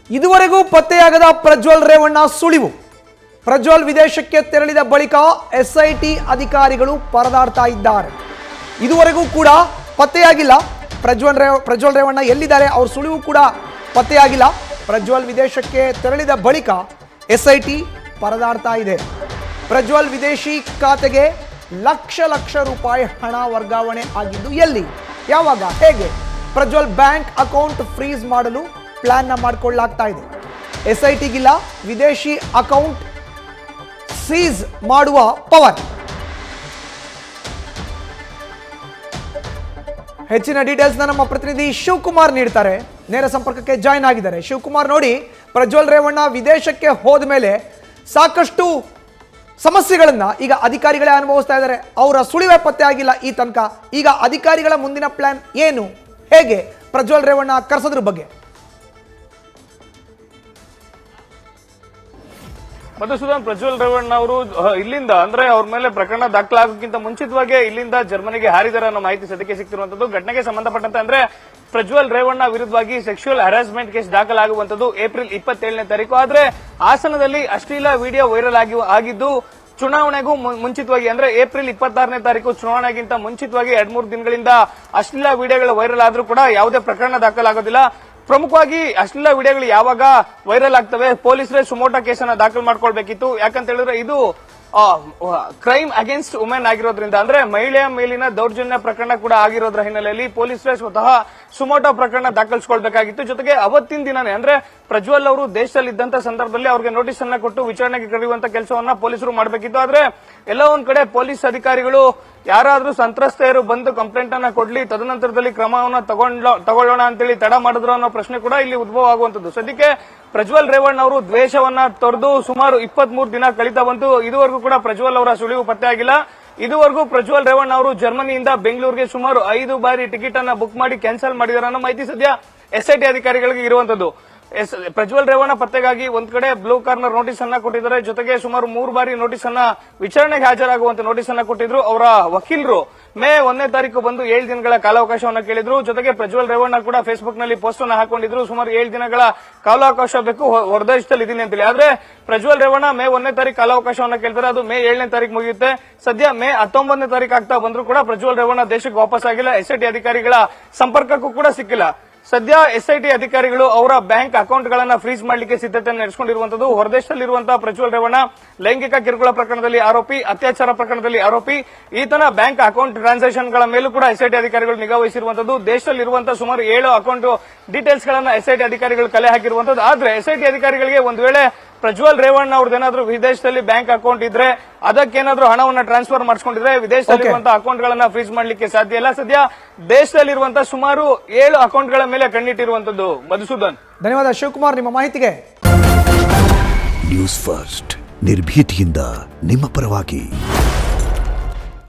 ಇದುವರೆಗೂ ಪತ್ತೆಯಾಗದ ಪ್ರಜ್ವಲ್ ರೇವಣ್ಣ ಸುಳಿವು. ಪ್ರಜ್ವಲ್ ವಿದೇಶಕ್ಕೆ ತೆರಳಿದ ಬಳಿಕ ಎಸ್ಐಟಿ ಅಧಿಕಾರಿಗಳು ಪರದಾಡ್ತಾ ಇದ್ದಾರೆ. ಇದುವರೆಗೂ ಕೂಡ ಪತ್ತೆಯಾಗಿಲ್ಲ ಪ್ರಜ್ವಲ್ ರೇವಣ್ಣ ಎಲ್ಲಿದ್ದಾರೆ, ಅವ್ರ ಸುಳಿವು ಕೂಡ ಪತ್ತೆಯಾಗಿಲ್ಲ. ಪ್ರಜ್ವಲ್ ವಿದೇಶಕ್ಕೆ ತೆರಳಿದ ಬಳಿಕ ಎಸ್ಐಟಿ ಪರದಾಡ್ತಾ ಇದೆ. ಪ್ರಜ್ವಲ್ ವಿದೇಶಿ ಖಾತೆಗೆ ಲಕ್ಷ ರೂಪಾಯಿ ಹಣ ವರ್ಗಾವಣೆ ಆಗಿದ್ದು ಎಲ್ಲಿ, ಯಾವಾಗ, ಹೇಗೆ? ಪ್ರಜ್ವಲ್ ಬ್ಯಾಂಕ್ ಅಕೌಂಟ್ ಫ್ರೀಸ್ ಮಾಡಲು ಪ್ಲಾನ್ ಮಾಡಿಕೊಳ್ಳಲಾಗ್ತಾ ಇದೆ. ಎಸ್ಐಟಿಗಿಲ್ಲ ವಿದೇಶಿ ಅಕೌಂಟ್ ಸೀಸ್ ಮಾಡುವ ಪವರ್. ಹೆಚ್ಚಿನ ಡೀಟೇಲ್ಸ್ ನಮ್ಮ ಪ್ರತಿನಿಧಿ ಶಿವಕುಮಾರ್ ನೀಡ್ತಾರೆ. ನೇರ ಸಂಪರ್ಕಕ್ಕೆ ಜಾಯ್ನ್ ಆಗಿದ್ದಾರೆ. ಶಿವಕುಮಾರ್, ನೋಡಿ, ಪ್ರಜ್ವಲ್ ರೇವಣ್ಣ ವಿದೇಶಕ್ಕೆ ಹೋದ ಮೇಲೆ ಸಾಕಷ್ಟು ಸಮಸ್ಯೆಗಳನ್ನ ಈಗ ಅಧಿಕಾರಿಗಳೇ ಅನುಭವಿಸ್ತಾ ಇದ್ದಾರೆ. ಅವರ ಸುಳಿವೇ ಪತ್ತೆ ಆಗಿಲ್ಲ ಈ ತನಕ. ಈಗ ಅಧಿಕಾರಿಗಳ ಮುಂದಿನ ಪ್ಲಾನ್ ಏನು, ಹೇಗೆ ಪ್ರಜ್ವಲ್ ರೇವಣ್ಣ ಕರೆಸೋದ್ರ ಬಗ್ಗೆ? ಮಧುಸೂದನ್, ಪ್ರಜ್ವಲ್ ರೇವಣ್ಣ ಅವರು ಇಲ್ಲಿಂದ ಅಂದ್ರೆ ಅವ್ರ ಮೇಲೆ ಪ್ರಕರಣ ದಾಖಲಾಗೋಕ್ಕಿಂತ ಮುಂಚಿತವಾಗಿ ಇಲ್ಲಿಂದ ಜರ್ಮನಿಗೆ ಹಾರಿದಾರೆ ಅನ್ನೋ ಮಾಹಿತಿ ಸದ್ಯಕ್ಕೆ ಸಿಗ್ತಿರುವಂತದ್ದು. ಘಟನೆಗೆ ಸಂಬಂಧಪಟ್ಟಂತೆ ಅಂದ್ರೆ ಪ್ರಜ್ವಲ್ ರೇವಣ್ಣ ವಿರುದ್ಧವಾಗಿ ಸೆಕ್ಸುವಲ್ ಹರಾಸ್ಮೆಂಟ್ ಕೇಸ್ ದಾಖಲಾಗುವಂತದ್ದು ಏಪ್ರಿಲ್ 27ನೇ ತಾರೀಕು. ಆದ್ರೆ ಹಾಸನದಲ್ಲಿ ಅಶ್ಲೀಲ ವಿಡಿಯೋ ವೈರಲ್ ಆಗಿದ್ದು ಚುನಾವಣೆಗೂ ಮುಂಚಿತವಾಗಿ ಅಂದ್ರೆ ಏಪ್ರಿಲ್ 26ನೇ ತಾರೀಕು ಚುನಾವಣೆಗಿಂತ ಮುಂಚಿತವಾಗಿ 2-3 ದಿನಗಳಿಂದ ಅಶ್ಲೀಲ ವಿಡಿಯೋಗಳು ವೈರಲ್ ಆದ್ರೂ ಕೂಡ ಯಾವುದೇ ಪ್ರಕರಣ ದಾಖಲಾಗೋದಿಲ್ಲ. ಪ್ರಮುಖವಾಗಿ ಅಶ್ಲೀಲ ವಿಡಿಯೋಗಳು ಯಾವಾಗ ವೈರಲ್ ಆಗ್ತವೆ ಪೊಲೀಸರೇ ಸುಮೋಟೋ ಕೇಸನ್ನ ದಾಖಲು ಮಾಡ್ಕೊಳ್ಬೇಕಿತ್ತು. ಯಾಕಂತ ಹೇಳಿದ್ರೆ ಇದು ಕ್ರೈಮ್ ಅಗೇನ್ಸ್ಟ್ ವುಮೆನ್ ಆಗಿರೋದ್ರಿಂದ ಅಂದ್ರೆ ಮಹಿಳೆಯ ಮೇಲಿನ ದೌರ್ಜನ್ಯ ಪ್ರಕರಣ ಕೂಡ ಆಗಿರೋದ್ರ ಹಿನ್ನೆಲೆಯಲ್ಲಿ ಪೊಲೀಸರೇ ಸ್ವತಃ ಸುಮೋಟೋ ಪ್ರಕರಣ ದಾಖಲಿಸಿಕೊಳ್ಬೇಕಾಗಿತ್ತು. ಜೊತೆಗೆ ಅವತ್ತಿನ ದಿನನೇ ಅಂದ್ರೆ ಪ್ರಜ್ವಲ್ ಅವರು ದೇಶದಲ್ಲಿದ್ದಂತ ಸಂದರ್ಭದಲ್ಲಿ ಅವ್ರಿಗೆ ನೋಟಿಸ್ ಅನ್ನ ಕೊಟ್ಟು ವಿಚಾರಣೆಗೆ ಕರೆಯುವಂತ ಕೆಲಸವನ್ನ ಪೊಲೀಸರು ಮಾಡಬೇಕಿತ್ತು. ಆದ್ರೆ ಎಲ್ಲ ಒಂದ್ ಕಡೆ ಪೊಲೀಸ್ ಅಧಿಕಾರಿಗಳು ಯಾರಾದ್ರೂ ಸಂತ್ರಸ್ತೆಯರು ಬಂದು ಕಂಪ್ಲೇಂಟ್ ಅನ್ನ ಕೊಡ್ಲಿ, ತದನಂತರದಲ್ಲಿ ಕ್ರಮವನ್ನ ತಗೊಳ್ಳೋಣ ಅಂತೇಳಿ ತಡ ಮಾಡಿದ್ರು ಅನ್ನೋ ಪ್ರಶ್ನೆ ಕೂಡ ಇಲ್ಲಿ ಉದ್ಭವ ಆಗುವಂತದ್ದು. ಸದ್ಯಕ್ಕೆ ಪ್ರಜ್ವಲ್ ರೇವಣ್ಣ ಅವರು ದ್ವೇಷವನ್ನ ತೊರೆದು ಸುಮಾರು 23 ದಿನ ಕಳೀತಾ ಬಂತು. ಇದುವರೆಗೂ ಕೂಡ ಪ್ರಜ್ವಲ್ ಅವರ ಸುಳಿವು ಪತ್ತೆ ಆಗಿಲ್ಲ. ಇದುವರೆಗೂ ಪ್ರಜ್ವಲ್ ರೇವಣ್ಣ ಅವರು ಜರ್ಮನಿಯಿಂದ ಬೆಂಗಳೂರಿಗೆ ಸುಮಾರು 5 ಬಾರಿ ಟಿಕೆಟ್ ಅನ್ನ ಬುಕ್ ಮಾಡಿ ಕ್ಯಾನ್ಸಲ್ ಮಾಡಿದಾರೆ ಅನ್ನೋ ಮಾಹಿತಿ ಸದ್ಯ ಎಸ್ಐಟಿ ಅಧಿಕಾರಿಗಳಿಗೆ ಇರುವಂತದ್ದು. ಪ್ರಜ್ವಲ್ ರೇವಣ್ಣ ಪತ್ತೆಗಾಗಿ ಒಂದ್ ಕಡೆ ಬ್ಲೂ ಕಾರ್ನರ್ ನೋಟಿಸ್ ಅನ್ನ ಕೊಟ್ಟಿದ್ದಾರೆ. ಜೊತೆಗೆ ಸುಮಾರು 3 ಬಾರಿ ನೋಟಿಸ್ ಅನ್ನ ವಿಚಾರಣೆಗೆ ಹಾಜರಾಗುವಂತೆ ನೋಟಿಸ್ ಅನ್ನ ಕೊಟ್ಟಿದ್ರು. ಅವರ ವಕೀಲರು ಮೇ 1ನೇ ತಾರೀಕು ಬಂದು 7 ದಿನಗಳ ಕಾಲಾವಕಾಶವನ್ನ ಕೇಳಿದ್ರು. ಜೊತೆಗೆ ಪ್ರಜ್ವಲ್ ರೇವಣ್ಣ ಕೂಡ ಫೇಸ್ಬುಕ್ ನಲ್ಲಿ ಪೋಸ್ಟ್ ಅನ್ನ ಹಾಕೊಂಡಿದ್ರು, ಸುಮಾರು 7 ದಿನಗಳ ಕಾಲಾವಕಾಶ ಬೇಕು, ಹೊರದೇಶದಲ್ಲಿ ಇದೀನಿ ಅಂತೇಳಿ. ಆದ್ರೆ ಪ್ರಜ್ವಲ್ ರೇವಣ್ಣ ಮೇ 1ನೇ ತಾರೀಕು ಕಾಲಾವಕಾಶವನ್ನ ಕೇಳ್ತಾರೆ. ಅದು ಮೇ 7ನೇ ತಾರೀಕು ಮುಗಿಯುತ್ತೆ. ಸದ್ಯ ಮೇ 19ನೇ ತಾರೀಕು ಆಗ್ತಾ ಬಂದ್ರು ಕೂಡ ಪ್ರಜ್ವಲ್ ರೇವಣ್ಣ ದೇಶಕ್ಕೆ ವಾಪಸ್ ಆಗಿಲ್ಲ. ಎಸ್ಐಟಿ ಅಧಿಕಾರಿಗಳ ಸಂಪರ್ಕಕ್ಕೂ ಕೂಡ ಸಿಕ್ಕಿಲ್ಲ. ಸದ್ಯ ಎಸ್ಐಟಿ ಅಧಿಕಾರಿಗಳು ಅವರ ಬ್ಯಾಂಕ್ ಅಕೌಂಟ್ ಗಳನ್ನ ಫ್ರೀಸ್ ಮಾಡಲಿಕ್ಕೆ ಸಿದ್ಧತೆಯನ್ನು ನಡೆಸಿಕೊಂಡಿರುವಂತದ್ದು. ಹೊರದೇಶದಲ್ಲಿರುವಂತಹ ಪ್ರಜ್ವಲ್ ರೇವಣ್ಣ ಲೈಂಗಿಕ ಕಿರುಕುಳ ಪ್ರಕರಣದಲ್ಲಿ ಆರೋಪಿ, ಅತ್ಯಾಚಾರ ಪ್ರಕರಣದಲ್ಲಿ ಆರೋಪಿ. ಈತನ ಬ್ಯಾಂಕ್ ಅಕೌಂಟ್ ಟ್ರಾನ್ಸಾಕ್ಷನ್ ಗಳ ಮೇಲೂ ಕೂಡ ಎಸ್ಐಟಿ ಅಧಿಕಾರಿಗಳು ನಿಗಾ ವಹಿಸಿರುವಂತದ್ದು. ದೇಶದಲ್ಲಿರುವಂತಹ ಸುಮಾರು 7 ಅಕೌಂಟ್ ಡೀಟೇಲ್ಸ್ ಗಳನ್ನ ಎಸ್ಐಟಿ ಅಧಿಕಾರಿಗಳು ಕಲೆ ಹಾಕಿರುವಂತದ್ದು. ಆದ್ರೆ ಎಸ್ಐಟಿ ಅಧಿಕಾರಿಗಳಿಗೆ ಒಂದು ವೇಳೆ ಪ್ರಜ್ವಲ್ ರೇವಣ್ಣ ಅವ್ರದ್ದೇನಾದ್ರೂ ವಿದೇಶದಲ್ಲಿ ಬ್ಯಾಂಕ್ ಅಕೌಂಟ್ ಇದ್ರೆ ಅದಕ್ಕೇನಾದ್ರೂ ಹಣವನ್ನ ಟ್ರಾನ್ಸ್ಫರ್ ಮಾಡಿಸ್ಕೊಂಡಿದ್ರೆ ವಿದೇಶದಲ್ಲಿರುವಂತಹ ಅಕೌಂಟ್ ಗಳನ್ನ ಫ್ರೀಸ್ ಮಾಡಲಿಕ್ಕೆ ಸಾಧ್ಯ ಇಲ್ಲ. ಸದ್ಯ ದೇಶದಲ್ಲಿರುವಂತಹ ಸುಮಾರು 7 ಅಕೌಂಟ್ ಗಳ ಮೇಲೆ ಕಣ್ಣಿಟ್ಟಿರುವಂತದ್ದು. ಮಧುಸೂದನ್, ಧನ್ಯವಾದ ಶಿವಕುಮಾರ್ ನಿಮ್ಮ ಮಾಹಿತಿಗೆ. ನ್ಯೂಸ್ ಫಸ್ಟ್ ನಿರ್ಭೀತಿಯಿಂದ ನಿಮ್ಮ ಪರವಾಗಿ.